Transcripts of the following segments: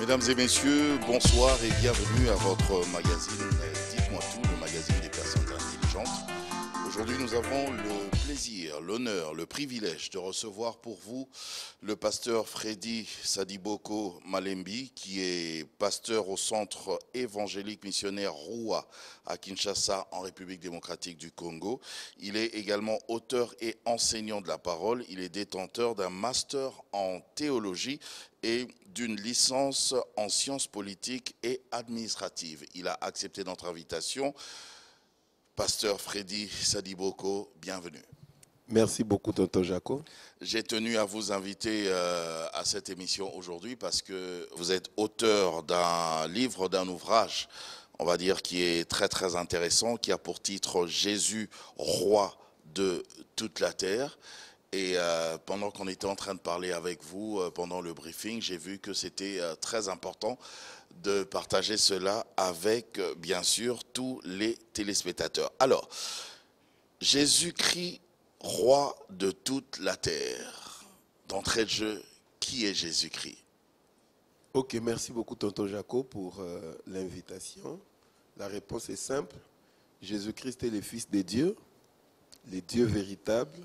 Mesdames et messieurs, bonsoir et bienvenue à votre magazine Dites-moi tout, le magazine des personnes intelligentes. Aujourd'hui, nous avons le plaisir, l'honneur, le privilège de recevoir pour vous le pasteur Freddy Sadiboko Malembi, qui est pasteur au centre évangélique missionnaire Roua à Kinshasa, en République démocratique du Congo. Il est également auteur et enseignant de la parole. Il est détenteur d'un master en théologie et d'une licence en sciences politiques et administratives. Il a accepté notre invitation. Pasteur Freddy Sadiboko, bienvenue. Merci beaucoup, tonton Jaco. J'ai tenu à vous inviter à cette émission aujourd'hui parce que vous êtes auteur d'un livre, d'un ouvrage, on va dire, qui est très très intéressant, qui a pour titre « Jésus, roi de toute la terre ». Et pendant qu'on était en train de parler avec vous, pendant le briefing, j'ai vu que c'était très important de partager cela avec, bien sûr, tous les téléspectateurs. Alors, Jésus-Christ, roi de toute la terre. D'entrée de jeu, qui est Jésus-Christ? Ok, merci beaucoup, tonton Jaco, pour l'invitation. La réponse est simple. Jésus-Christ est le Fils de Dieu, le Dieu véritable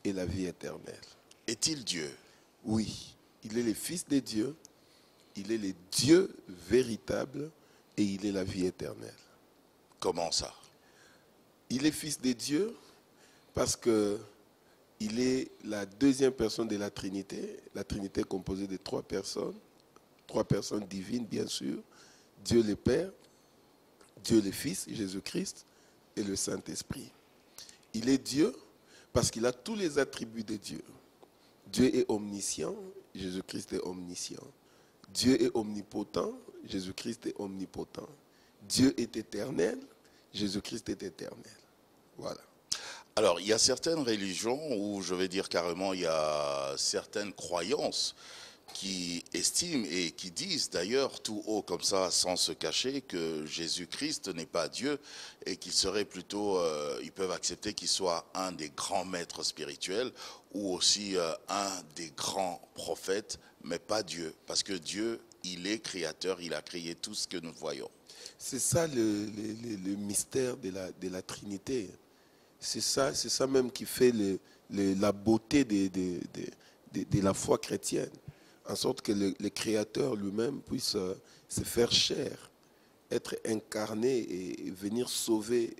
et la vie éternelle. Est-il Dieu? Oui, il est le Fils de Dieu, il est le Dieu véritable et il est la vie éternelle. Comment ça? Il est Fils de Dieu parce que il est la deuxième personne de la Trinité. La Trinité est composée de trois personnes divines, bien sûr. Dieu le Père, Dieu le Fils, Jésus-Christ, et le Saint-Esprit. Il est Dieu parce qu'il a tous les attributs de Dieu. Dieu est omniscient, Jésus-Christ est omniscient. Dieu est omnipotent, Jésus-Christ est omnipotent. Dieu est éternel, Jésus-Christ est éternel. Voilà. Alors, il y a certaines religions où, je vais dire carrément, il y a certaines croyances qui estiment et qui disent d'ailleurs tout haut comme ça, sans se cacher, que Jésus-Christ n'est pas Dieu et qu'il serait plutôt, ils peuvent accepter qu'il soit un des grands maîtres spirituels ou aussi un des grands prophètes, mais pas Dieu. Parce que Dieu, il est créateur, il a créé tout ce que nous voyons. C'est ça le mystère de la Trinité. C'est ça même qui fait la beauté de la foi chrétienne. En sorte que le Créateur lui-même puisse se faire chair, être incarné et venir sauver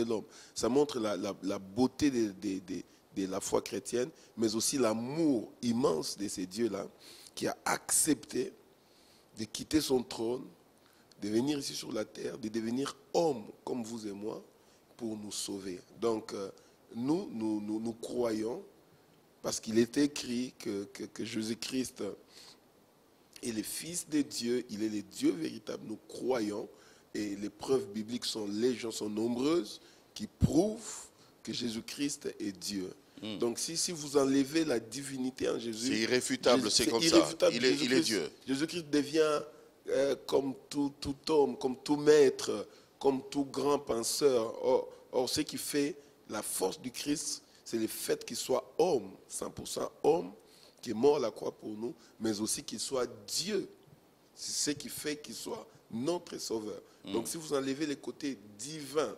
l'homme. Ça montre la beauté de la foi chrétienne, mais aussi l'amour immense de ce Dieu-là qui a accepté de quitter son trône, de venir ici sur la terre, de devenir homme comme vous et moi, pour nous sauver. Donc, nous croyons, parce qu'il est écrit que Jésus-Christ est le Fils de Dieu, il est le Dieu véritable. Nous croyons, et les preuves bibliques sont légion, sont nombreuses, qui prouvent que Jésus-Christ est Dieu. Donc, si vous enlevez la divinité en Jésus... C'est irréfutable, c'est comme ça. Il est Dieu. Jésus-Christ devient comme tout homme, comme tout maître, comme tout grand penseur. Or, ce qui fait la force du Christ, c'est le fait qu'il soit homme, 100% homme, qui est mort à la croix pour nous, mais aussi qu'il soit Dieu. C'est ce qui fait qu'il soit notre sauveur. Donc, si vous enlevez le côté divin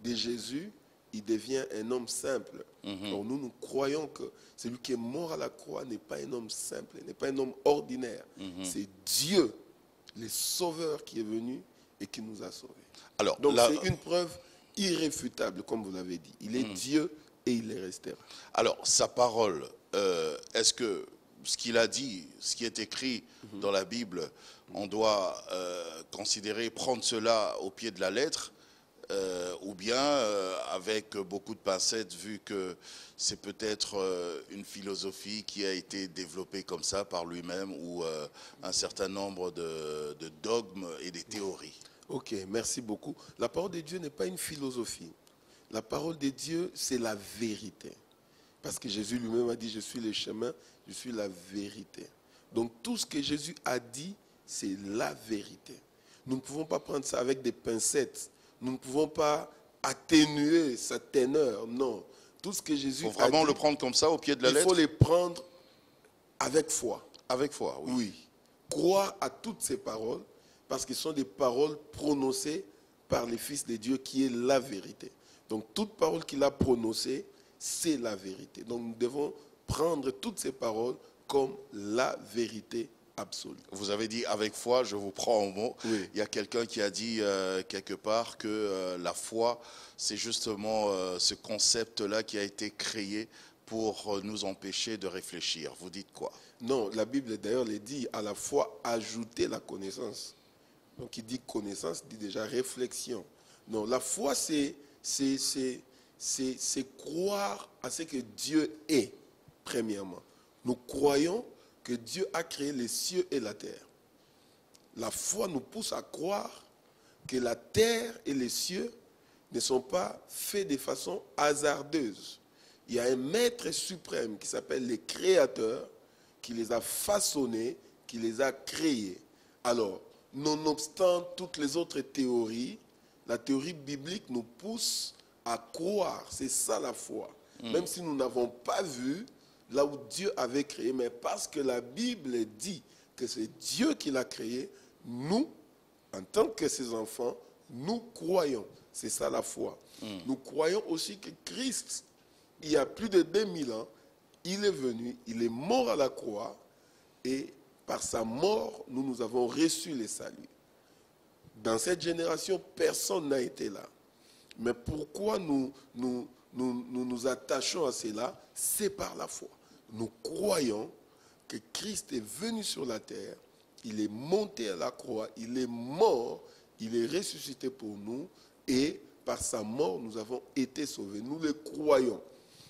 de Jésus, il devient un homme simple. Or, nous croyons que celui qui est mort à la croix n'est pas un homme simple, n'est pas un homme ordinaire. C'est Dieu, le sauveur, qui est venu et qui nous a sauvés. Alors, donc, c'est une preuve irréfutable, comme vous l'avez dit. Il est Dieu et il est resté. Alors, sa parole, est-ce que ce qu'il a dit, ce qui est écrit dans la Bible, on doit considérer, prendre cela au pied de la lettre, ou bien avec beaucoup de pincettes, vu que c'est peut-être une philosophie qui a été développée comme ça par lui-même, ou un certain nombre de dogmes et des théories? Ok, merci beaucoup. La parole de Dieu n'est pas une philosophie. La parole de Dieu, c'est la vérité. Parce que Jésus lui-même a dit, je suis le chemin, je suis la vérité. Donc tout ce que Jésus a dit, c'est la vérité. Nous ne pouvons pas prendre ça avec des pincettes. Nous ne pouvons pas atténuer sa teneur. Non. Tout ce que Jésus a dit... Il faut vraiment le prendre comme ça, au pied de la lettre? Il faut le prendre avec foi. Avec foi, oui. Oui. croire à toutes ces paroles parce que ce sont des paroles prononcées par les fils de Dieu qui est la vérité. Donc toute parole qu'il a prononcée, c'est la vérité. Donc nous devons prendre toutes ces paroles comme la vérité absolue. Vous avez dit avec foi, je vous prends au mot. Oui. Il y a quelqu'un qui a dit quelque part que la foi, c'est justement ce concept-là qui a été créé pour nous empêcher de réfléchir. Vous dites quoi? Non, la Bible d'ailleurs le dit, à la foi ajouter la connaissance. Donc il dit connaissance, il dit déjà réflexion. Non, la foi c'est croire à ce que Dieu est, premièrement. Nous croyons que Dieu a créé les cieux et la terre. La foi nous pousse à croire que la terre et les cieux ne sont pas faits de façon hasardeuse. Il y a un maître suprême qui s'appelle le Créateur, qui les a façonnés, qui les a créés. Alors, nonobstant toutes les autres théories, la théorie biblique nous pousse à croire. C'est ça la foi. Même si nous n'avons pas vu là où Dieu avait créé, mais parce que la Bible dit que c'est Dieu qui l'a créé, nous, en tant que ses enfants, nous croyons. C'est ça la foi. Nous croyons aussi que Christ, il y a plus de 2000 ans, il est venu, il est mort à la croix, et par sa mort, nous avons reçu le salut. Dans cette génération, personne n'a été là. Mais pourquoi nous attachons à cela? C'est par la foi. Nous croyons que Christ est venu sur la terre, il est monté à la croix, il est mort, il est ressuscité pour nous, et par sa mort, nous avons été sauvés. Nous le croyons.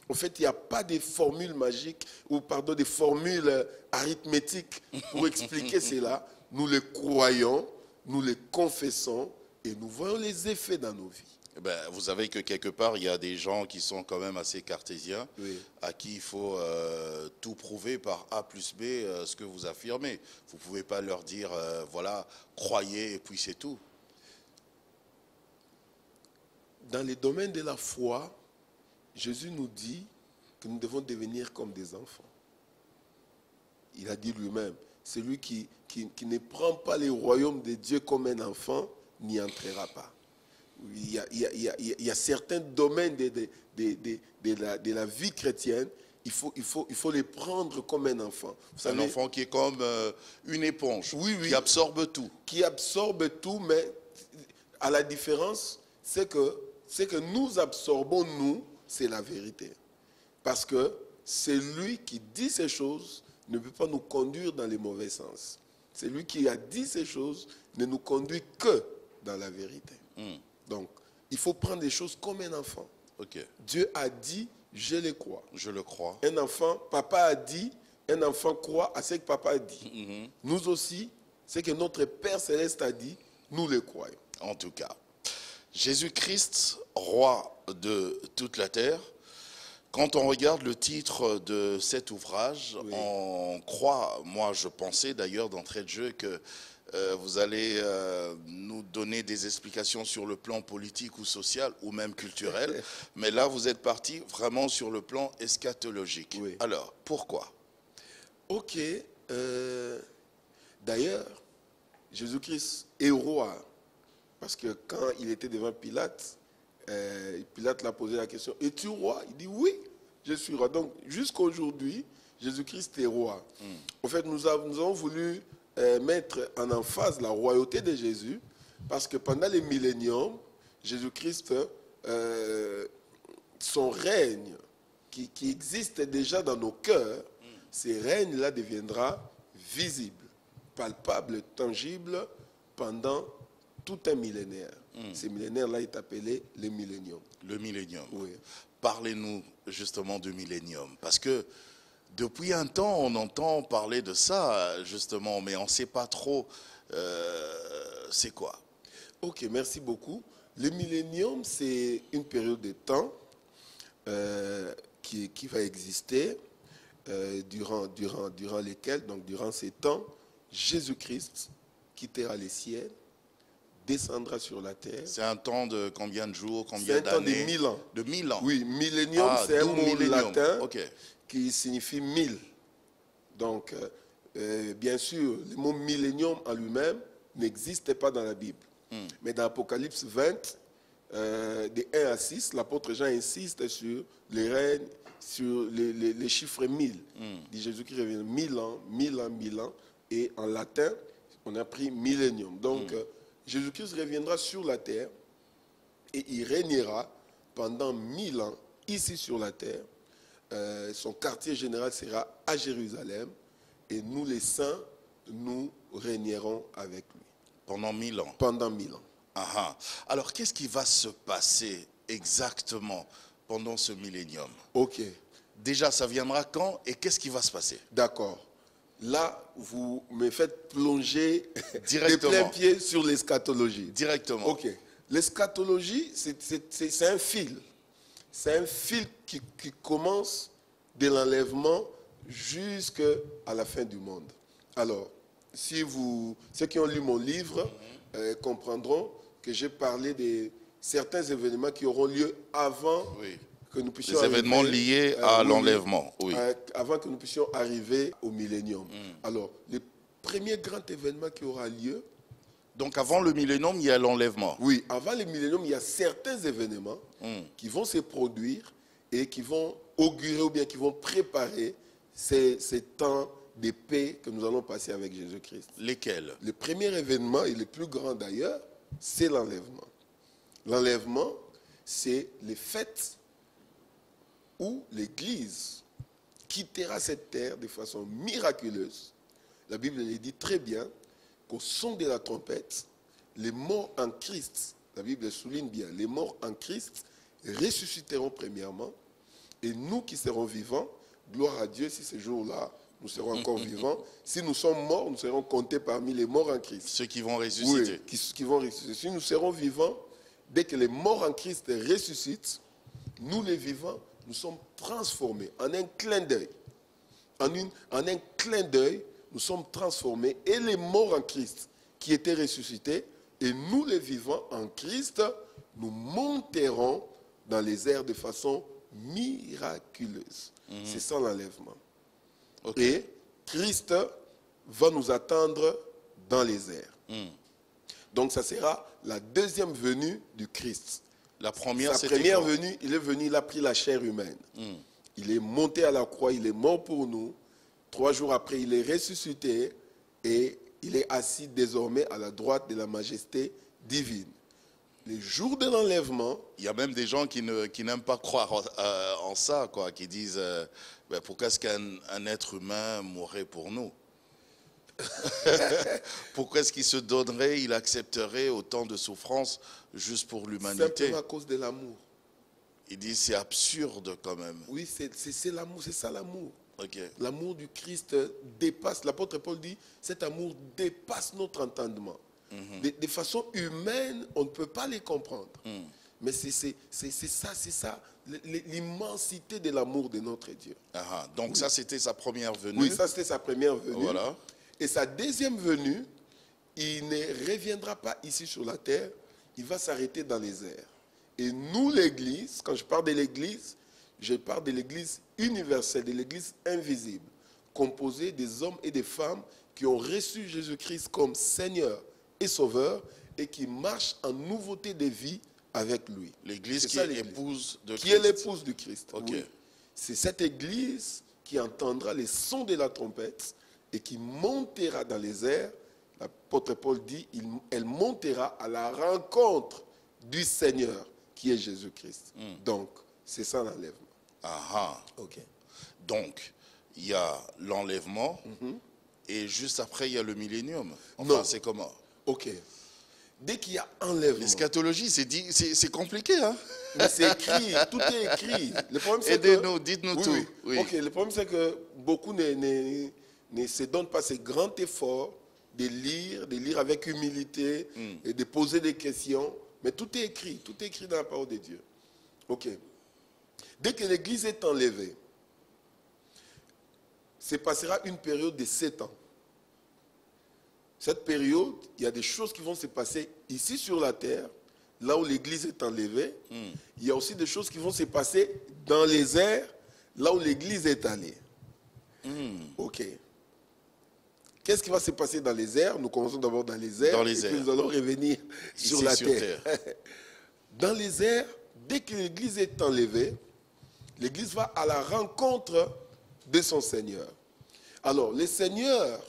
En fait, il n'y a pas de formules magiques, ou pardon, des formules arithmétiques pour expliquer cela. Nous le croyons, nous le confessons, et nous voyons les effets dans nos vies. Ben, vous savez que quelque part, il y a des gens qui sont quand même assez cartésiens, Oui. à qui il faut tout prouver par A plus B, ce que vous affirmez. Vous ne pouvez pas leur dire, voilà, croyez et puis c'est tout. Dans les domaines de la foi, Jésus nous dit que nous devons devenir comme des enfants. Il a dit lui-même, celui qui ne prend pas le royaume de Dieu comme un enfant n'y entrera pas. Il y a certains domaines de la vie chrétienne, il faut les prendre comme un enfant. Vous Un savez, enfant qui est comme une éponge, Oui, oui. qui absorbe tout. qui absorbe tout, mais à la différence, c'est que ce que nous absorbons, nous, c'est la vérité. Parce que celui qui dit ces choses ne peut pas nous conduire dans les mauvais sens. Celui qui a dit ces choses ne nous conduit que dans la vérité. Donc, il faut prendre les choses comme un enfant. Ok, Dieu a dit, je le crois. je le crois. Un enfant, papa a dit, un enfant croit à ce que papa a dit. Nous aussi, ce que notre Père Céleste a dit, nous le croyons. En tout cas, Jésus-Christ, roi de toute la terre. Quand on regarde le titre de cet ouvrage, Oui. on croit, moi je pensais d'ailleurs d'entrée de jeu que vous allez nous donner des explications sur le plan politique ou social ou même culturel. Mais là, vous êtes parti vraiment sur le plan eschatologique. Oui. Alors, pourquoi? Ok. D'ailleurs, Jésus-Christ est roi. Parce que quand il était devant Pilate, Pilate l'a posé la question, es-tu roi? Il dit oui, je suis roi. Donc jusqu'à aujourd'hui, Jésus-Christ est roi. En fait, nous avons voulu mettre en emphase la royauté de Jésus, parce que pendant les milléniums, Jésus-Christ, son règne, qui existe déjà dans nos cœurs, ce règne-là deviendra visible, palpable, tangible pendant tout un millénaire. Ce millénaire-là est appelé le millénium. Le millénium. Oui. Parlez-nous justement du millénium. Parce que depuis un temps, on entend parler de ça, justement, mais on ne sait pas trop c'est quoi. Ok, merci beaucoup. Le millénium, c'est une période de temps qui va exister durant lesquels, donc durant ces temps, Jésus-Christ quittera les ciels, descendra sur la terre. C'est un temps de combien de jours, combien C'est un temps de d'années? 1000 ans. De 1000 ans. Oui, millénium, c'est un d'où mot millénium. latin Ok. qui signifie 1000. Donc, bien sûr, le mot millénium en lui-même n'existait pas dans la Bible. Mais dans Apocalypse 20, des 1 à 6, l'apôtre Jean insiste sur les règnes, sur les chiffres 1000. Dit Jésus-Christ revient 1000 ans, 1000 ans, 1000 ans. Et en latin, on a pris millénium. Donc, Jésus-Christ reviendra sur la terre et il régnera pendant 1000 ans ici sur la terre. Son quartier général sera à Jérusalem et nous les saints, nous régnerons avec lui. Pendant 1000 ans. Pendant 1000 ans. Ah. Alors, qu'est-ce qui va se passer exactement pendant ce millénium? Ok. Déjà, ça viendra quand et qu'est-ce qui va se passer? D'accord. Là, vous me faites plonger Directement. de plein pied sur l'eschatologie. Directement. Ok. L'eschatologie, c'est un fil. C'est un fil qui commence de l'enlèvement jusqu'à la fin du monde. Alors, ceux qui ont lu mon livre comprendront que j'ai parlé de certains événements qui auront lieu avant que nous puissions les événements liés à l'enlèvement. Oui. Avant que nous puissions arriver au millénium. Alors, le premier grand événement qui aura lieu. Donc avant le millénium, il y a l'enlèvement. Oui, avant le millénium, il y a certains événements qui vont se produire et qui vont augurer ou bien qui vont préparer ces temps de paix que nous allons passer avec Jésus-Christ. Lesquels? Le premier événement, et le plus grand d'ailleurs, c'est l'enlèvement. L'enlèvement, c'est les fêtes où l'Église quittera cette terre de façon miraculeuse. La Bible le dit très bien qu'au son de la trompette, les morts en Christ, la Bible souligne bien, les morts en Christ ressusciteront premièrement, et nous qui serons vivants, gloire à Dieu si ce jour-là, nous serons encore vivants. Si nous sommes morts, nous serons comptés parmi les morts en Christ. Ceux qui vont ressusciter. Oui, qui vont ressusciter. Si nous serons vivants, dès que les morts en Christ ressuscitent, nous les vivants, nous sommes transformés en un clin d'œil. En un clin d'œil, nous sommes transformés et les morts en Christ qui étaient ressuscités et nous les vivants en Christ, nous monterons dans les airs de façon miraculeuse. C'est ça l'enlèvement. Et Christ va nous attendre dans les airs. Donc ça sera la deuxième venue du Christ. La première, sa première venue, il est venu, il a pris la chair humaine. Il est monté à la croix, il est mort pour nous. 3 jours après, il est ressuscité et il est assis désormais à la droite de la majesté divine. Les jours de l'enlèvement... Il y a même des gens qui n'aiment pas croire en ça, quoi, qui disent pourquoi est-ce qu'un être humain mourrait pour nous? Pourquoi est-ce qu'il se donnerait, il accepterait autant de souffrances juste pour l'humanité? Simplement à cause de l'amour. Il dit c'est absurde quand même. Oui, c'est l'amour, c'est ça l'amour. Okay. L'amour du Christ dépasse, l'apôtre Paul dit, cet amour dépasse notre entendement. De façon humaine, on ne peut pas les comprendre. Mais c'est ça, l'immensité de l'amour de notre Dieu. Donc ça, c'était sa première venue. Oui, ça, c'était sa première venue. Voilà. Et sa deuxième venue, il ne reviendra pas ici sur la terre, il va s'arrêter dans les airs. Et nous, l'Église, quand je parle de l'Église, je parle de l'Église universelle, de l'Église invisible, composée des hommes et des femmes qui ont reçu Jésus-Christ comme Seigneur et Sauveur et qui marchent en nouveauté de vie avec lui. L'Église qui est l'épouse de Christ. Qui est l'épouse du Christ. Okay. Oui. C'est cette Église qui entendra les sons de la trompette et qui montera dans les airs. L'apôtre Paul dit, elle montera à la rencontre du Seigneur qui est Jésus-Christ. Donc, c'est ça l'enlèvement. Ok. Donc, il y a l'enlèvement et juste après, il y a le millénium. Enfin, c'est comment? Ok. Dès qu'il y a enlèvement... L'eschatologie, c'est compliqué, hein? Mais c'est écrit, tout est écrit. Aidez-nous, dites-nous tout. Oui. Ok, le problème c'est que beaucoup ne se donnent pas ce grand effort de lire avec humilité et de poser des questions. Mais tout est écrit dans la parole de Dieu. Ok. Dès que l'Église est enlevée, se passera une période de 7 ans. Cette période, il y a des choses qui vont se passer ici sur la terre, là où l'Église est enlevée. Il y a aussi des choses qui vont se passer dans les airs, là où l'Église est allée. Ok. Qu'est-ce qui va se passer dans les airs? Nous commençons d'abord dans les airs, et puis nous allons revenir sur la terre. Dans les airs, dès que l'Église est enlevée, l'Église va à la rencontre de son Seigneur. Alors, le Seigneur,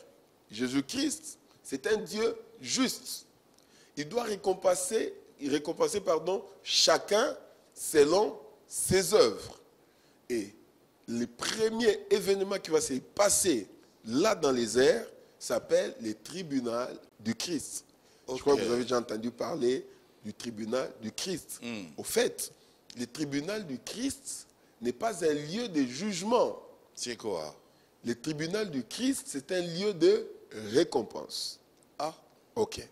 Jésus-Christ, c'est un Dieu juste. Il doit récompenser chacun selon ses œuvres. Et le premier événement qui va se passer là dans les airs s'appelle le tribunal du Christ. Je crois que vous avez déjà entendu parler du tribunal du Christ. Au fait, le tribunal du Christ n'est pas un lieu de jugement. C'est quoi? Le tribunal du Christ, c'est un lieu de récompense. Ah, ok.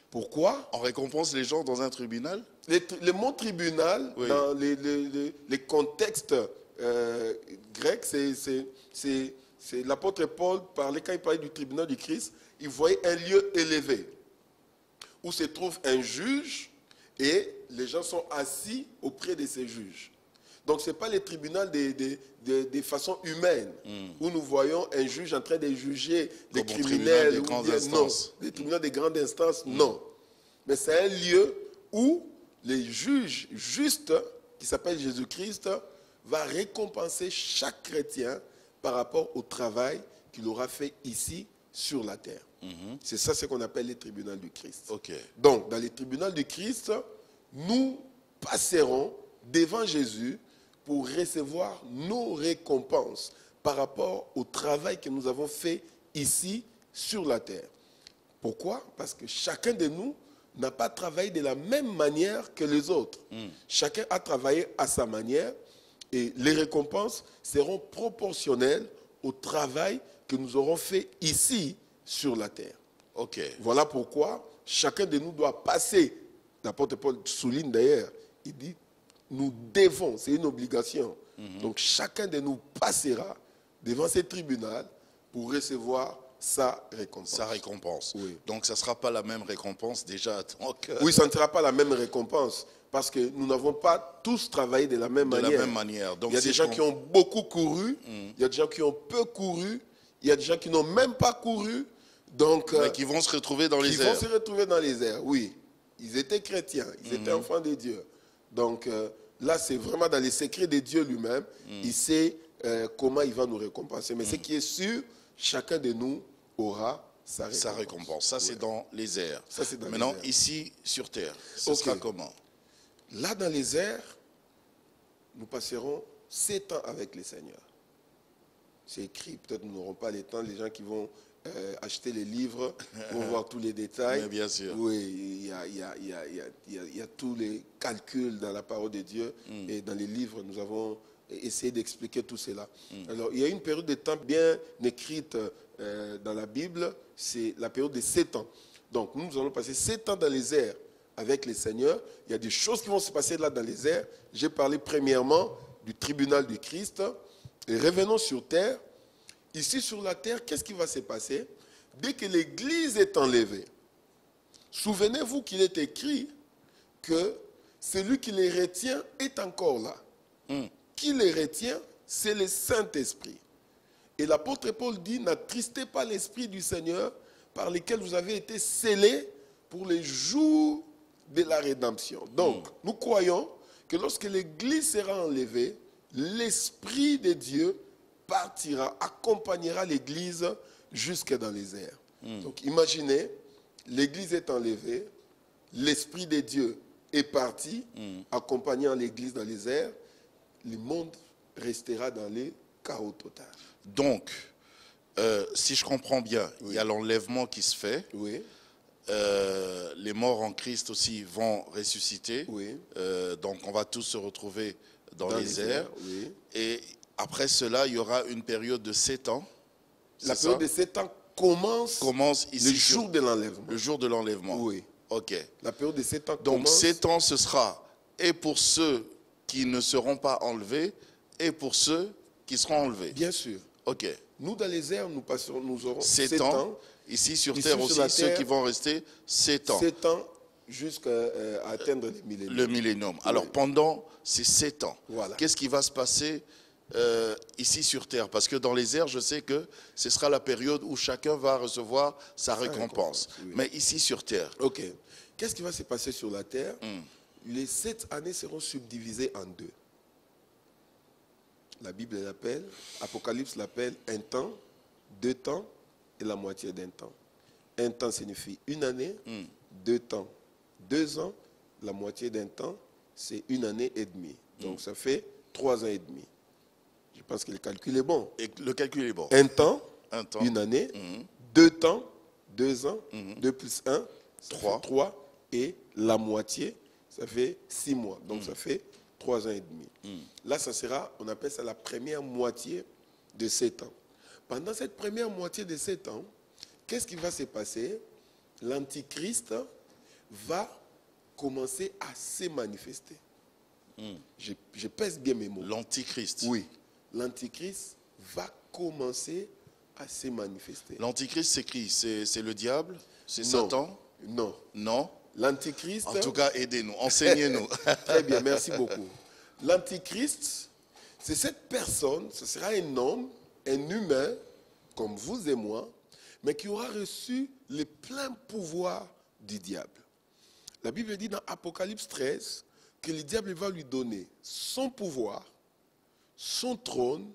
Pourquoi? On récompense les gens dans un tribunal? Le mot tribunal, oui, dans les contextes grecs, c'est l'apôtre Paul parlait, quand il parlait du tribunal du Christ, il voyait un lieu élevé où se trouve un juge et les gens sont assis auprès de ces juges. Donc ce n'est pas le tribunal de façon humaine où nous voyons un juge en train de juger les criminels. Non, les tribunaux de grande instance, non. Mais c'est un lieu où les juges justes, qui s'appelle Jésus-Christ, va récompenser chaque chrétien par rapport au travail qu'il aura fait ici sur la terre. C'est ça ce qu'on appelle le tribunal du Christ. Donc, dans le tribunal du Christ, nous passerons devant Jésus pour recevoir nos récompenses par rapport au travail que nous avons fait ici sur la terre. Pourquoi? Parce que chacun de nous n'a pas travaillé de la même manière que les autres. Chacun a travaillé à sa manière et les récompenses seront proportionnelles au travail que nous aurons fait ici sur la terre. Voilà pourquoi chacun de nous doit passer, l'apôtre Paul souligne d'ailleurs, il dit, nous devons, c'est une obligation. Donc chacun de nous passera devant ce tribunal pour recevoir sa récompense. Sa récompense. Oui. Donc ça ne sera pas la même récompense déjà. Donc, oui, ça ne sera pas la même récompense parce que nous n'avons pas tous travaillé de la même manière. Donc, il y a des gens qui ont beaucoup couru, il y a des gens qui ont peu couru, il y a des gens qui n'ont même pas couru. Donc, mais qui vont se retrouver dans les airs. Qui vont se retrouver dans les airs, oui. Ils étaient chrétiens, ils étaient enfants de Dieu. Donc là, c'est vraiment dans les secrets de Dieu lui-même. Il sait comment il va nous récompenser. Mais ce qui est sûr, chacun de nous aura sa récompense. Ça, c'est dans les airs. Ça, c'est dans Maintenant, les airs. Ici, sur terre, ce sera comment? Là, dans les airs, nous passerons 7 ans avec le Seigneur. C'est écrit. Peut-être nous n'aurons pas le temps. Les gens qui vont acheter les livres vont voir tous les détails. Mais bien sûr. Oui, il y a tous les calculs dans la parole de Dieu. Et dans les livres, nous avons essayé d'expliquer tout cela. Alors, il y a une période de temps bien écrite dans la Bible. C'est la période de 7 ans. Donc, nous allons passer 7 ans dans les airs avec le Seigneur. Il y a des choses qui vont se passer là dans les airs. J'ai parlé premièrement du tribunal du Christ. Et revenons sur terre. Ici sur la terre, qu'est-ce qui va se passer? Dès que l'Église est enlevée, souvenez-vous qu'il est écrit que celui qui les retient est encore là. Qui les retient? C'est le Saint-Esprit. Et l'apôtre Paul dit, n'attristez pas l'Esprit du Seigneur par lequel vous avez été scellés pour les jours de la rédemption. Donc, nous croyons que lorsque l'Église sera enlevée, l'Esprit de Dieu partira, accompagnera l'Église jusque dans les airs. Donc imaginez, l'Église est enlevée, l'Esprit de Dieu est parti, accompagnant l'Église dans les airs, le monde restera dans les chaos total. Donc, si je comprends bien, il y a l'enlèvement qui se fait. Oui. Les morts en Christ aussi vont ressusciter. Oui. Donc on va tous se retrouver dans les airs. Oui. Et après cela, il y aura une période de 7 ans. La période de 7 ans commence ici le jour de l'enlèvement. Le jour de l'enlèvement. Oui. Ok. La période de 7 ans Donc commence. 7 ans, ce sera et pour ceux qui ne seront pas enlevés et pour ceux qui seront enlevés. Bien sûr. Ok. Nous, dans les airs, nous aurons 7 ans. Ici sur terre aussi, ceux qui vont rester 7 ans. 7 ans jusqu'à atteindre le millénium. Le millénium. Alors pendant ces 7 ans, voilà. qu'est-ce qui va se passer ici sur terre? Parce que dans les airs, je sais que ce sera la période où chacun va recevoir sa récompense. Oui. Mais ici sur terre. Ok. Qu'est-ce qui va se passer sur la terre? Les 7 années seront subdivisées en 2. La Bible l'appelle, Apocalypse l'appelle un temps, 2 temps et la moitié d'un temps. Un temps signifie une année, 2 temps, 2 ans, la moitié d'un temps, c'est 1 année et demie. Donc ça fait 3 ans et demi. Je pense que le calcul est bon. Et le calcul est bon. Un temps, Un temps. 1 année, 2 temps, 2 ans, 2 plus 1, 3. 3, et la moitié, ça fait 6 mois. Donc ça fait 3 ans et demi. Là, ça sera, on appelle ça la première moitié de 7 ans. Pendant cette première moitié de 7 ans, qu'est-ce qui va se passer? L'Antichrist va commencer à se manifester. Je pèse bien mes mots. L'Antichrist. Oui. L'Antichrist va commencer à se manifester. L'Antichrist, c'est qui? C'est le diable? C'est Non. Satan? Non. Non? L'Antichrist... En tout cas, aidez-nous, enseignez-nous. Très bien, merci beaucoup. L'Antichrist, c'est cette personne, ce sera un homme, un humain, comme vous et moi, mais qui aura reçu le plein pouvoir du diable. La Bible dit dans Apocalypse 13 que le diable va lui donner son pouvoir, son trône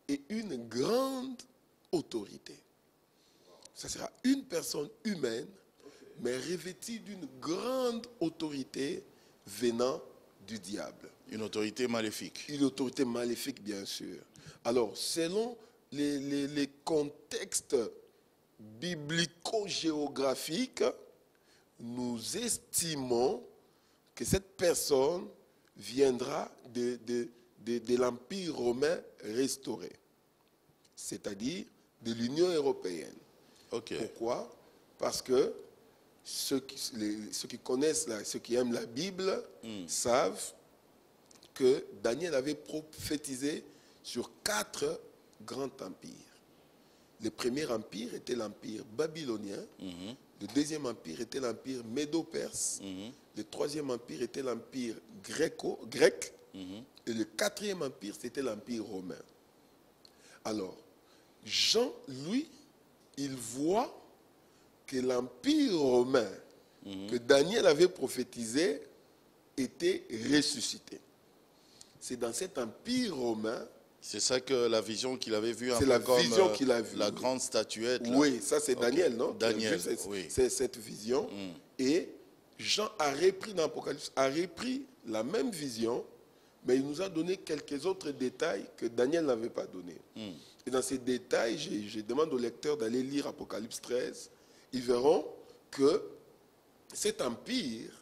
et une grande autorité. Ça sera une personne humaine, mais revêtue d'une grande autorité venant du diable. Une autorité maléfique. Une autorité maléfique, bien sûr. Alors, selon les contextes biblico-géographiques, nous estimons que cette personne viendra de l'Empire romain restauré, c'est-à-dire de l'Union européenne. Ok. Pourquoi? Parce que ceux qui connaissent, ceux qui aiment la Bible, savent que Daniel avait prophétisé sur 4 grands empires. Le premier empire était l'empire babylonien, le deuxième empire était l'empire médo-perse, le troisième empire était l'empire grec, et le quatrième empire c'était l'empire romain. Alors, Jean, lui, il voit que l'empire romain que Daniel avait prophétisé était ressuscité. C'est dans cet empire romain. C'est ça que la vision qu'il avait vue, un C'est peu la comme vision qu'il a vue. la grande statuette. Là. Oui, ça c'est Daniel, non? Daniel, oui. C'est cette vision. Et Jean a repris dans l'Apocalypse, a repris la même vision, mais il nous a donné quelques autres détails que Daniel n'avait pas donnés. Et dans ces détails, je demande aux lecteurs d'aller lire Apocalypse 13. Ils verront que cet empire,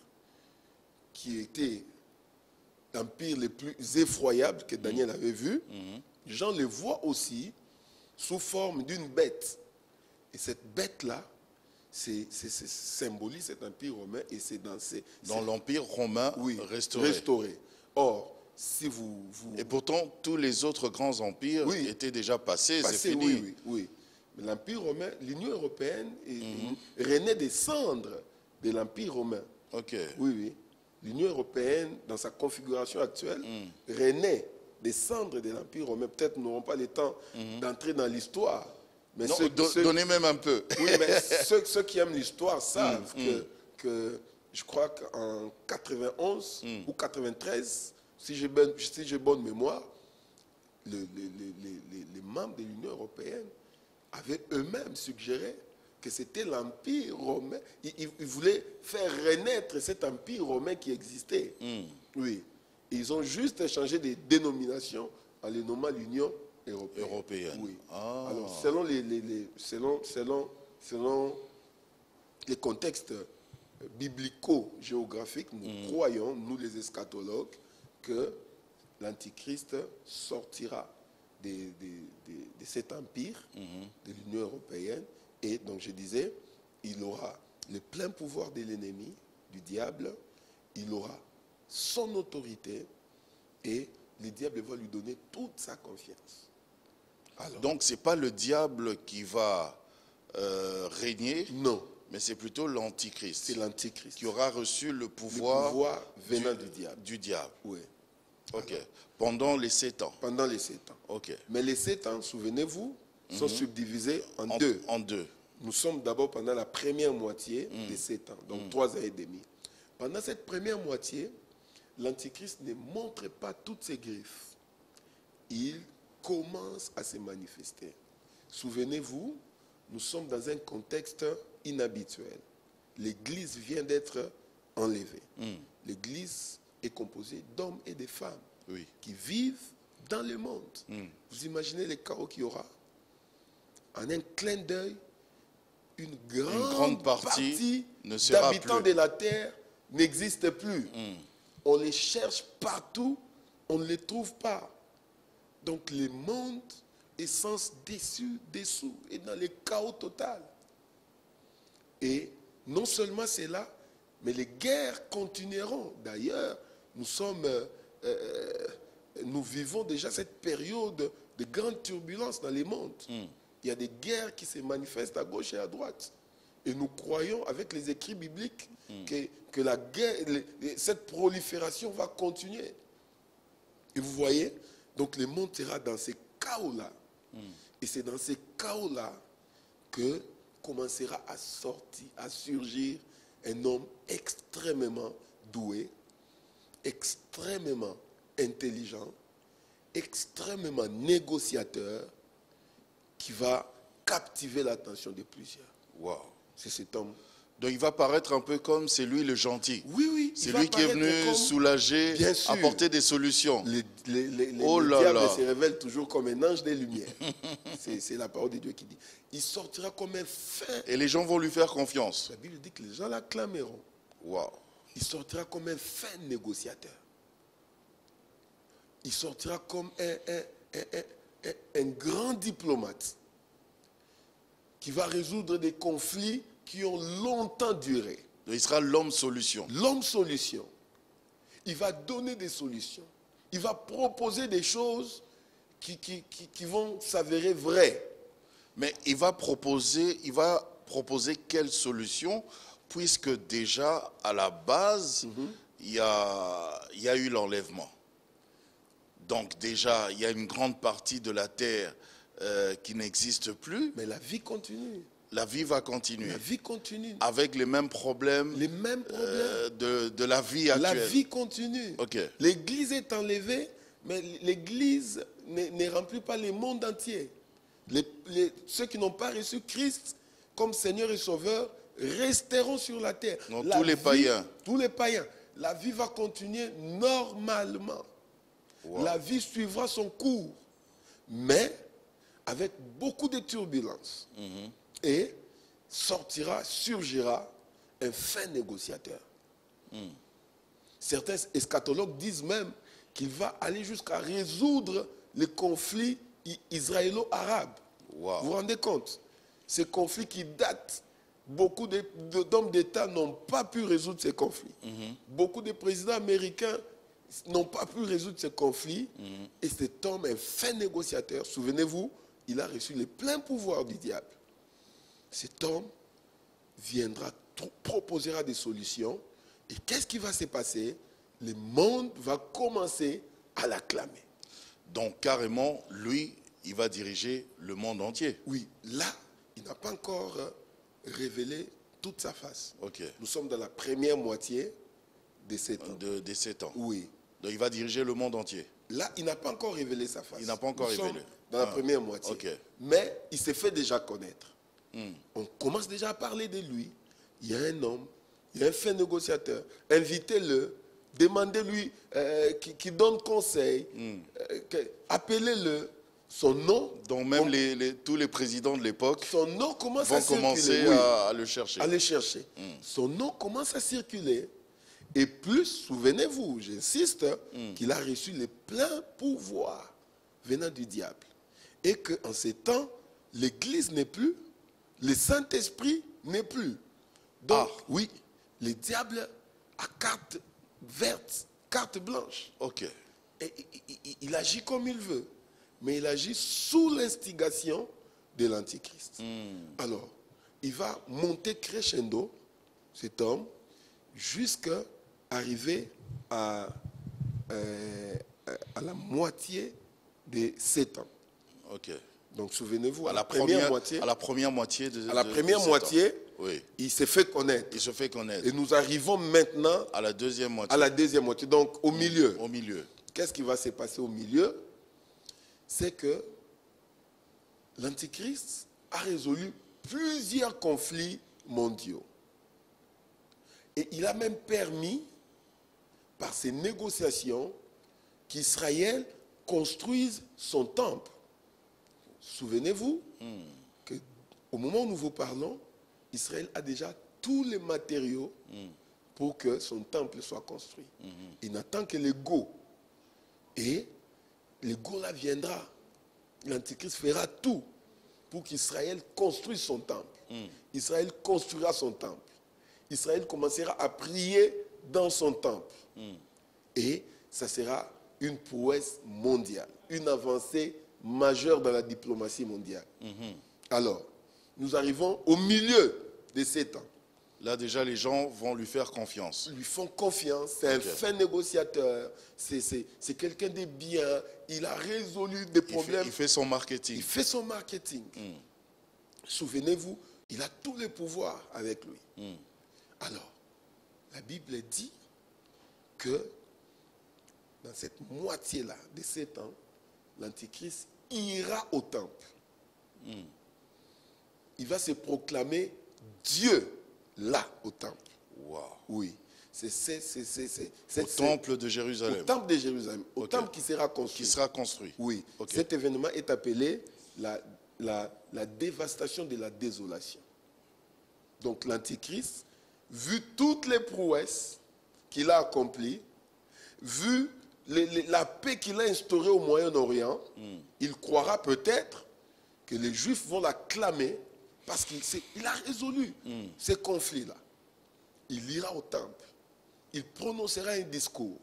qui était l'empire le plus effroyable que Daniel avait vu, Jean le voit aussi sous forme d'une bête. Et cette bête-là, symbolise cet empire romain et c'est dans l'empire romain restauré. Or, si vous... Et pourtant, tous les autres grands empires étaient déjà passés, c'est fini. Oui. Mais l'empire romain, l'Union européenne renaît des cendres de l'empire romain. Ok. Oui. L'Union européenne, dans sa configuration actuelle, renaît des cendres de l'Empire romain. Peut-être nous n'aurons pas le temps d'entrer dans l'histoire. Mais non, donnez même un peu. Oui, mais ceux qui aiment l'histoire savent que je crois qu'en 91 ou 93, si j'ai bonne mémoire, les membres de l'Union européenne avaient eux-mêmes suggéré que c'était l'Empire romain. Ils voulaient faire renaître cet Empire romain qui existait. Oui. Ils ont juste changé de dénomination en les nommant l'Union européenne. Oui. Ah. Alors, selon les contextes biblico-géographiques, nous croyons, nous les eschatologues, que l'Antichrist sortira de cet empire, de l'Union européenne. Et donc je disais, il aura le plein pouvoir de l'ennemi, du diable, il aura son autorité et le diable va lui donner toute sa confiance. Alors, donc ce n'est pas le diable qui va régner, non, mais c'est plutôt l'Antichrist. C'est l'Antichrist qui aura reçu le pouvoir venant du diable. Du diable. Oui. Ok. Alors, pendant les 7 ans. Pendant les 7 ans. Ok. Mais les 7 ans, souvenez-vous, sont subdivisés en deux. En deux. Nous sommes d'abord pendant la première moitié des 7 ans, donc 3 ans et demi. Pendant cette première moitié, l'Antichrist ne montre pas toutes ses griffes. Il commence à se manifester. Souvenez-vous, nous sommes dans un contexte inhabituel. L'Église vient d'être enlevée. L'Église est composée d'hommes et de femmes qui vivent dans le monde. Vous imaginez les chaos qu'il y aura? En un clin d'œil, une grande partie d'habitants de la terre n'existe plus. On les cherche partout, on ne les trouve pas. Donc le monde est sans dessous et dans le chaos total. Et non seulement c'est là, mais les guerres continueront. D'ailleurs, nous vivons déjà cette période de grande turbulence dans le monde. Il y a des guerres qui se manifestent à gauche et à droite. Et nous croyons, avec les écrits bibliques, que la guerre, cette prolifération va continuer. Et vous voyez, donc le monde sera dans ces chaos-là. Et c'est dans ces chaos-là que commencera à surgir un homme extrêmement doué, extrêmement intelligent, extrêmement négociateur, qui va captiver l'attention de plusieurs. Wow. C'est cet homme. Donc il va paraître un peu comme c'est lui le gentil. Oui. C'est lui qui est venu soulager, apporter des solutions. Les diables se révèlent toujours comme un ange des lumières. C'est la parole de Dieu qui dit. Il sortira comme un fin. Et les gens vont lui faire confiance. La Bible dit que les gens l'acclameront. Wow. Il sortira comme un fin négociateur. Il sortira comme un grand diplomate qui va résoudre des conflits qui ont longtemps duré. Donc il sera l'homme solution. L'homme solution. Il va donner des solutions. Il va proposer des choses qui vont s'avérer vraies. Mais il va proposer quelle solution, puisque déjà à la base, il y a eu l'enlèvement. Donc déjà, il y a une grande partie de la terre qui n'existe plus. Mais la vie continue. La vie va continuer. La vie continue. Avec les mêmes problèmes, de la vie actuelle. La vie continue. Okay. L'Église est enlevée, mais l'Église ne remplit pas le monde entier. Ceux qui n'ont pas reçu Christ comme Seigneur et Sauveur resteront sur la terre. Non, tous les païens. Tous les païens. La vie va continuer normalement. Wow. La vie suivra son cours, mais avec beaucoup de turbulences. Et surgira un fin négociateur. Certains eschatologues disent même qu'il va aller jusqu'à résoudre les conflits israélo-arabes. Wow. Vous vous rendez compte? Ces conflits qui datent, beaucoup d'hommes d'État n'ont pas pu résoudre ces conflits. Beaucoup de présidents américains n'ont pas pu résoudre ces conflits. Et cet homme, un fin négociateur, souvenez-vous, il a reçu les pleins pouvoirs du diable. Cet homme viendra, proposera des solutions. Et qu'est-ce qui va se passer? Le monde va commencer à l'acclamer. Donc carrément, lui, il va diriger le monde entier. Oui, là, il n'a pas encore révélé toute sa face. Okay. Nous sommes dans la première moitié des 7 ans. Des 7 ans. Oui. Donc il va diriger le monde entier. Là, il n'a pas encore révélé sa face. Il n'a pas encore révélé. Dans la première moitié. Okay. Mais il s'est fait déjà connaître. On commence déjà à parler de lui. Il y a un homme, il y a un fin négociateur. Invitez-le, demandez-lui qu'il donne conseil, appelez-le. Son nom. Donc même tous les présidents de l'époque vont commencer à le chercher. À le chercher. Son nom commence à circuler. Et plus, souvenez-vous, j'insiste, qu'il a reçu les pleins pouvoirs venant du diable. Et qu'en ces temps, l'Église n'est plus, le Saint-Esprit n'est plus. Donc, oui, le diable a carte verte, carte blanche. Ok. Et il agit comme il veut. Mais il agit sous l'instigation de l'Antichrist. Alors, il va monter crescendo, cet homme, jusqu'à arriver à la moitié des 7 ans. Ok. Donc souvenez-vous, À la première moitié à la première moitié, oui. il s'est fait connaître. Il se fait connaître. Et nous arrivons maintenant à la deuxième moitié. À la deuxième moitié, donc au milieu. Au milieu. Qu'est-ce qui va se passer au milieu? C'est que l'Antichrist a résolu plusieurs conflits mondiaux. Et il a même permis, par ces négociations, qu'Israël construise son temple. Souvenez-vous qu'au moment où nous vous parlons, Israël a déjà tous les matériaux pour que son temple soit construit. Il n'attend que les go. Et le go là viendra. L'Antichrist fera tout pour qu'Israël construise son temple. Israël construira son temple. Israël commencera à prier dans son temple. Et ça sera une prouesse mondiale, une avancée majeure dans la diplomatie mondiale. Alors, nous arrivons au milieu de ces temps. Là, déjà, les gens vont lui faire confiance. Lui font confiance, c'est un fin négociateur, c'est quelqu'un de bien, il a résolu des problèmes. Il fait son marketing. Il fait son marketing. Souvenez-vous, il a tous les pouvoirs avec lui. Alors, la Bible dit que dans cette moitié-là de 7 ans, l'Antichrist ira au temple. Il va se proclamer Dieu là au temple. Wow. Oui. Au temple de Jérusalem. Au temple de Jérusalem. Au temple qui sera construit. Qui sera construit. Oui. Okay. Cet événement est appelé la dévastation de la désolation. Donc l'Antichrist, vu toutes les prouesses qu'il a accomplies, vu la paix qu'il a instaurée au Moyen-Orient, il croira peut-être que les Juifs vont l'acclamer parce qu'il a résolu ces conflits-là. Il ira au temple. Il prononcera un discours.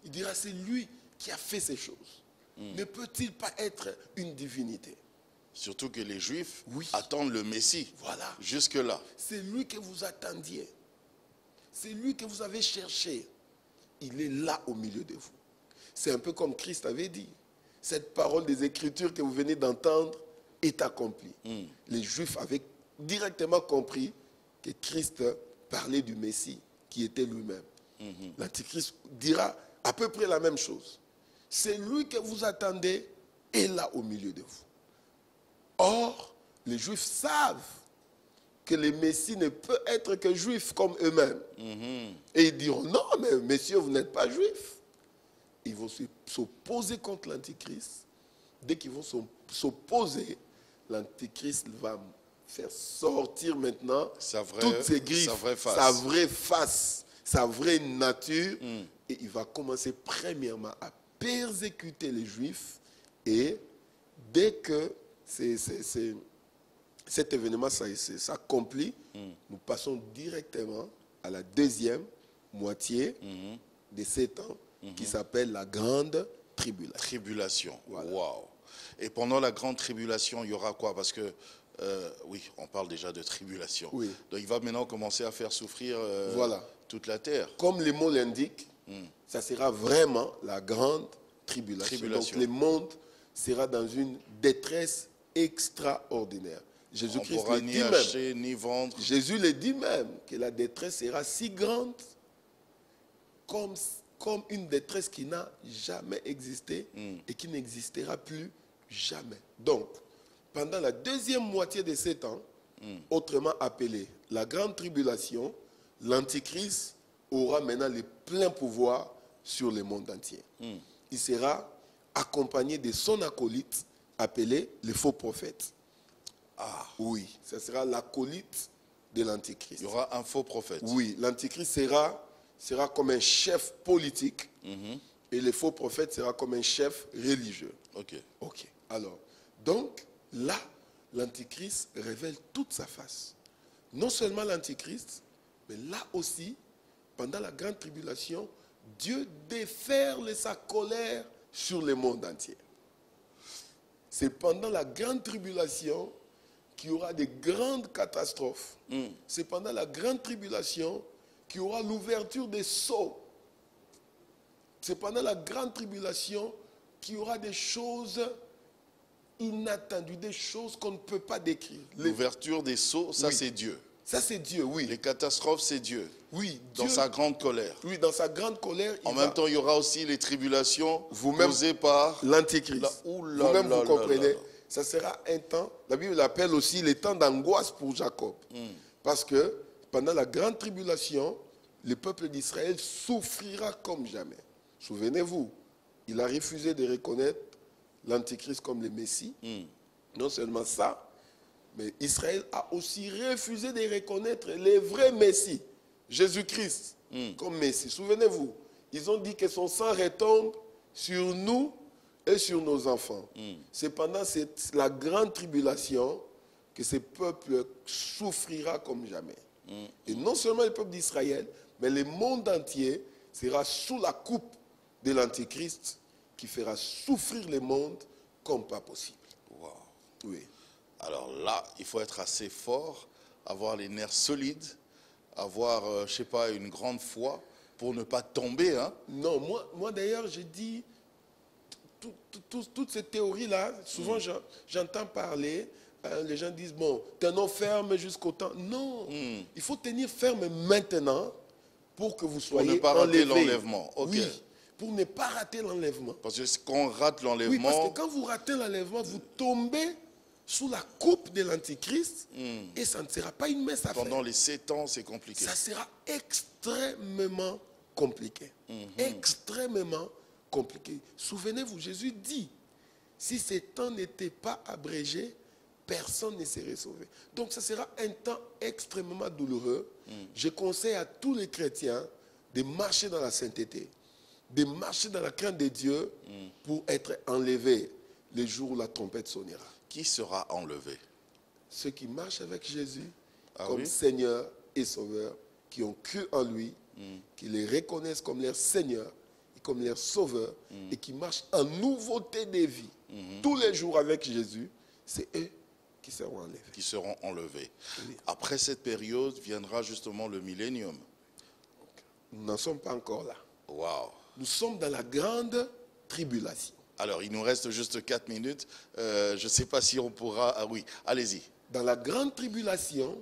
Il dira, c'est lui qui a fait ces choses. Ne peut-il pas être une divinité? Surtout que les Juifs attendent le Messie. Voilà. Jusque-là. C'est lui que vous attendiez. C'est lui que vous avez cherché. Il est là au milieu de vous. C'est un peu comme Christ avait dit. Cette parole des Écritures que vous venez d'entendre est accomplie. Les Juifs avaient directement compris que Christ parlait du Messie qui était lui-même. L'Antichrist dira à peu près la même chose. C'est lui que vous attendez est là au milieu de vous. Or, les Juifs savent que le Messie ne peut être que juif comme eux-mêmes. Et ils diront, non, mais messieurs, vous n'êtes pas juifs. Ils vont s'opposer contre l'Antichrist. Dès qu'ils vont s'opposer, l'Antichrist va faire sortir maintenant toutes ses griffes, sa vraie face, sa vraie nature. Et il va commencer premièrement à persécuter les Juifs. Et dès que cet événement s'accomplit, nous passons directement à la deuxième moitié de 7 ans qui s'appelle la grande tribulation. Voilà. Wow. Et pendant la grande tribulation, il y aura quoi? Parce que, oui, on parle déjà de tribulation. Oui. Donc il va maintenant commencer à faire souffrir toute la terre. Comme les mots l'indiquent, ça sera vraiment la grande tribulation. Donc le monde sera dans une détresse extraordinaire. Jésus-Christ le dit même. Acheter, ni vendre. Jésus le dit même que la détresse sera si grande comme une détresse qui n'a jamais existé et qui n'existera plus jamais. Donc, pendant la deuxième moitié de 7 ans, autrement appelée la grande tribulation, l'Antichrist aura maintenant le plein pouvoir sur le monde entier. Il sera accompagné de son acolyte appelé le faux prophète. Ah oui, ce sera l'acolyte de l'Antichrist. Il y aura un faux prophète. Oui, l'Antichrist sera comme un chef politique et le faux prophète sera comme un chef religieux. Ok. Alors, donc là, l'Antichrist révèle toute sa face. Non seulement l'Antichrist, mais là aussi, pendant la grande tribulation, Dieu déferle sa colère sur le monde entier. C'est pendant la grande tribulation qu'il y aura des grandes catastrophes. C'est pendant la grande tribulation qu'il y aura l'ouverture des sceaux. C'est pendant la grande tribulation qu'il y aura des choses inattendues, des choses qu'on ne peut pas décrire. L'ouverture des sceaux, ça Oui. c'est Dieu. Ça, c'est Dieu, oui. Les catastrophes, c'est Dieu. Oui, Dans Dieu, sa grande colère. oui, dans sa grande colère, En même temps, il y aura aussi les tribulations Vous-même, causées par l'Antichrist. Ouh là Vous-même, là vous là comprenez, là là. ça sera un temps, la Bible l'appelle aussi les temps d'angoisse pour Jacob. Parce que pendant la grande tribulation, le peuple d'Israël souffrira comme jamais. Souvenez-vous, il a refusé de reconnaître l'Antichrist comme le Messie. Non seulement ça, mais Israël a aussi refusé de reconnaître le vrai Messie, Jésus-Christ, comme Messie. Souvenez-vous, ils ont dit que son sang retombe sur nous et sur nos enfants. C'est pendant la grande tribulation que ce peuple souffrira comme jamais. Et non seulement le peuple d'Israël, mais le monde entier sera sous la coupe de l'Antichrist qui fera souffrir le monde comme pas possible. Wow. Oui. Alors là, il faut être assez fort, avoir les nerfs solides, avoir, je sais pas, une grande foi pour ne pas tomber. Hein. Non, moi d'ailleurs, j'ai dit, toutes ces théories-là, souvent j'entends parler, les gens disent, bon, tenons ferme jusqu'au temps. Non, il faut tenir ferme maintenant pour que vous Pour soyez ne pas rater enlevés. l'enlèvement. Ok. Oui, pour ne pas rater l'enlèvement. Parce que quand on rate Oui, l'enlèvement, parce que quand vous ratez l'enlèvement, vous tombez sous la coupe de l'Antichrist et ça ne sera pas une mince affaire. pendant les 7 ans, c'est compliqué. Ça sera extrêmement compliqué. Extrêmement compliqué. Souvenez-vous, Jésus dit, si ces temps n'étaient pas abrégés, personne ne serait sauvé. Donc ça sera un temps extrêmement douloureux. Je conseille à tous les chrétiens de marcher dans la sainteté, de marcher dans la crainte de Dieu pour être enlevés le jour où la trompette sonnera. Qui sera enlevé? Ceux qui marchent avec Jésus Ah comme oui? Seigneur et Sauveur, qui ont cru en lui, qui les reconnaissent comme leur Seigneur et comme leur Sauveur, et qui marchent en nouveauté de vie tous les jours avec Jésus, c'est eux qui seront enlevés. Qui seront enlevés. Oui. Après cette période viendra justement le millénium. Nous n'en sommes pas encore là. Waouh! Nous sommes dans la grande tribulation. Alors, il nous reste juste 4 minutes. Je ne sais pas si on pourra... Ah oui, allez-y. Dans la grande tribulation,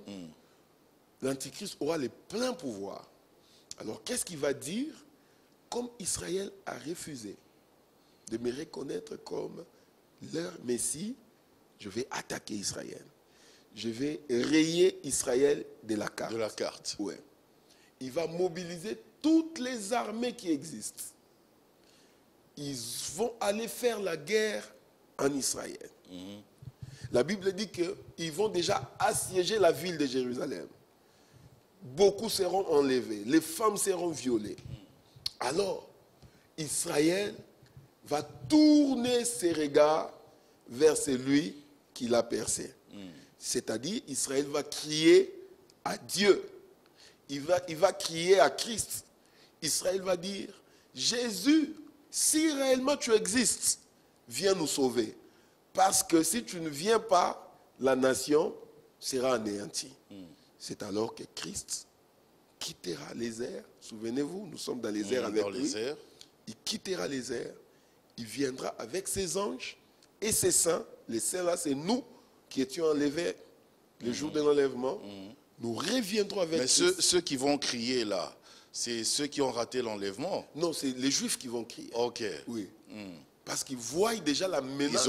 l'Antichrist aura le plein pouvoir. Alors, qu'est-ce qu'il va dire? Comme Israël a refusé de me reconnaître comme leur Messie, je vais attaquer Israël. Je vais rayer Israël de la carte. De la carte. Ouais. Il va mobiliser toutes les armées qui existent. Ils vont aller faire la guerre en Israël. La Bible dit qu'ils vont déjà assiéger la ville de Jérusalem. Beaucoup seront enlevés, les femmes seront violées. Alors, Israël va tourner ses regards vers celui qui l'a percé. C'est-à-dire, Israël va crier à Dieu. Il va crier à Christ. Israël va dire, Jésus, si réellement tu existes, viens nous sauver. Parce que si tu ne viens pas, la nation sera anéantie. C'est alors que Christ quittera les airs. Souvenez-vous, nous sommes dans les airs avec Dans lui. les airs. Il quittera les airs. Il viendra avec ses anges et ses saints. Les saints là, c'est nous qui étions enlevés le jour de l'enlèvement. Nous reviendrons avec Mais Christ. ceux qui vont crier là, c'est ceux qui ont raté l'enlèvement. Non, c'est les Juifs qui vont crier. Ok. Oui. Parce qu'ils voient déjà la menace.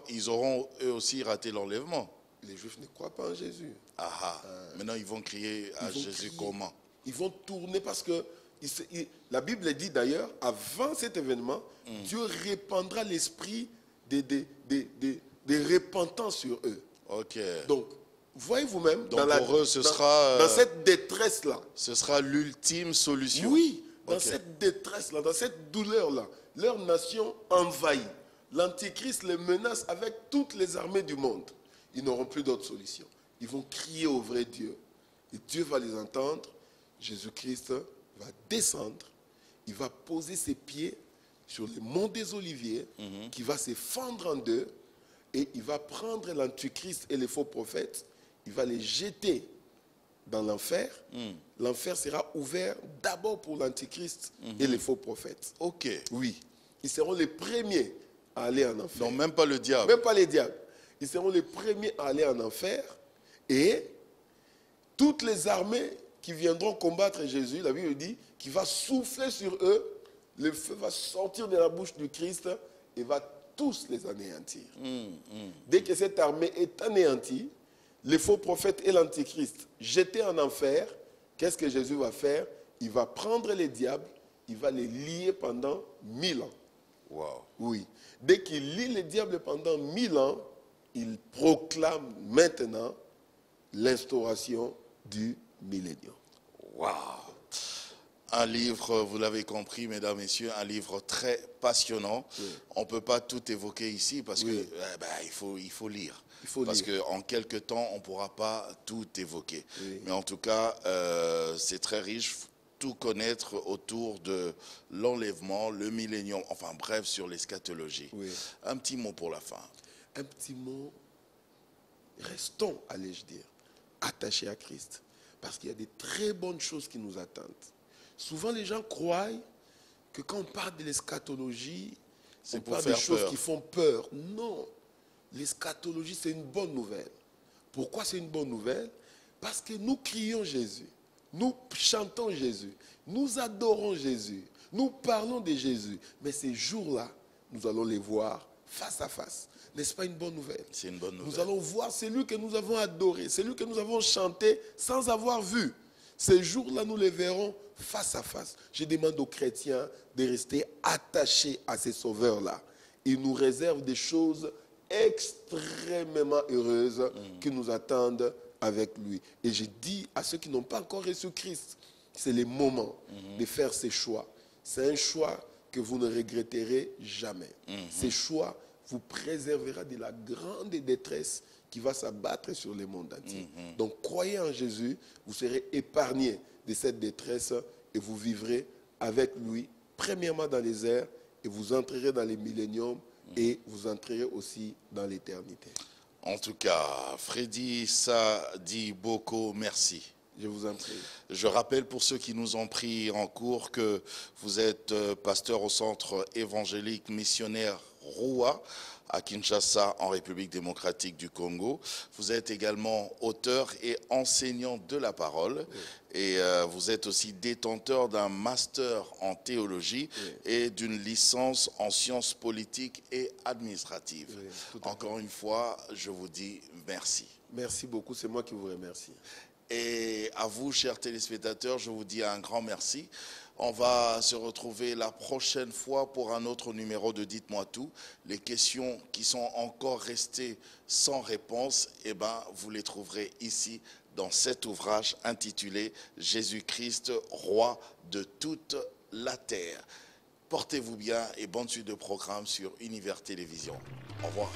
Ils auront eux aussi raté l'enlèvement. Les Juifs ne croient pas en Jésus. Ah, maintenant ils vont crier à Ils vont Jésus crier. comment? Ils vont tourner parce que la Bible dit d'ailleurs, avant cet événement, Dieu répandra l'esprit de repentance sur eux. Ok. Donc, voyez vous-même, Donc pour eux, dans cette détresse-là, ce sera l'ultime solution. oui, dans Ok. cette détresse-là, dans cette douleur-là, leur nation envahie. L'Antichrist les menace avec toutes les armées du monde. Ils n'auront plus d'autre solution. Ils vont crier au vrai Dieu. Et Dieu va les entendre. Jésus-Christ va descendre. Il va poser ses pieds sur le mont des Oliviers, qui va se fendre en deux. Et il va prendre l'Antichrist et les faux prophètes. Il va les jeter dans l'enfer. L'enfer sera ouvert d'abord pour l'Antichrist et les faux prophètes. Ok. Oui, ils seront les premiers à aller en enfer. Non, même pas le diable. Même pas les diables. Ils seront les premiers à aller en enfer. Et toutes les armées qui viendront combattre Jésus, la Bible dit qu'il va souffler sur eux, le feu va sortir de la bouche du Christ et va tous les anéantir. Dès que cette armée est anéantie, les faux prophètes et l'antichrist jetés en enfer, qu'est-ce que Jésus va faire? Il va prendre les diables, il va les lier pendant 1000 ans. Wow. Oui. Dès qu'il lie les diables pendant 1000 ans, il proclame maintenant l'instauration du millénium. Waouh! Un livre, vous l'avez compris, mesdames, messieurs, un livre très passionnant. Oui. On ne peut pas tout évoquer ici parce que il faut lire. Parce qu'en quelques temps, on ne pourra pas tout évoquer. Oui. Mais en tout cas, c'est très riche, tout connaître autour de l'enlèvement, le millénium, enfin bref, sur l'eschatologie. Oui. Un petit mot pour la fin. Un petit mot, restons, allais-je dire, attachés à Christ. Parce qu'il y a des très bonnes choses qui nous attendent. Souvent, les gens croient que quand on parle de l'eschatologie, on parle de choses qui font peur. Non, l'eschatologie, c'est une bonne nouvelle. Pourquoi c'est une bonne nouvelle? Parce que nous crions Jésus, nous chantons Jésus, nous adorons Jésus, nous parlons de Jésus. Mais ces jours-là, nous allons les voir face à face. N'est-ce pas une bonne nouvelle? C'est une bonne nouvelle. Nous allons voir celui que nous avons adoré, celui que nous avons chanté sans avoir vu. Ces jours-là, nous les verrons face à face. Je demande aux chrétiens de rester attachés à ces sauveurs-là. Ils nous réservent des choses extrêmement heureuses qui nous attendent avec lui. Et je dis à ceux qui n'ont pas encore reçu Christ, c'est le moment de faire ces choix. C'est un choix que vous ne regretterez jamais. Ces choix vous préservera de la grande détresse qui va s'abattre sur le monde entier. Donc, croyez en Jésus, vous serez épargnés de cette détresse et vous vivrez avec lui, premièrement dans les airs, et vous entrerez dans les milléniums et vous entrerez aussi dans l'éternité. En tout cas, Freddy Sadi Boko, merci. Je vous en prie. Je rappelle pour ceux qui nous ont pris en cours que vous êtes pasteur au centre évangélique missionnaire Roua à Kinshasa, en République démocratique du Congo. Vous êtes également auteur et enseignant de la parole. Oui. Et vous êtes aussi détenteur d'un master en théologie et d'une licence en sciences politiques et administratives. Oui, encore une fois, je vous dis merci. Merci beaucoup, c'est moi qui vous remercie. Et à vous, chers téléspectateurs, je vous dis un grand merci. On va se retrouver la prochaine fois pour un autre numéro de Dites-moi tout. Les questions qui sont encore restées sans réponse, eh ben, vous les trouverez ici dans cet ouvrage intitulé « Jésus-Christ, roi de toute la terre ». Portez-vous bien et bonne suite de programme sur Univers Télévision. Au revoir.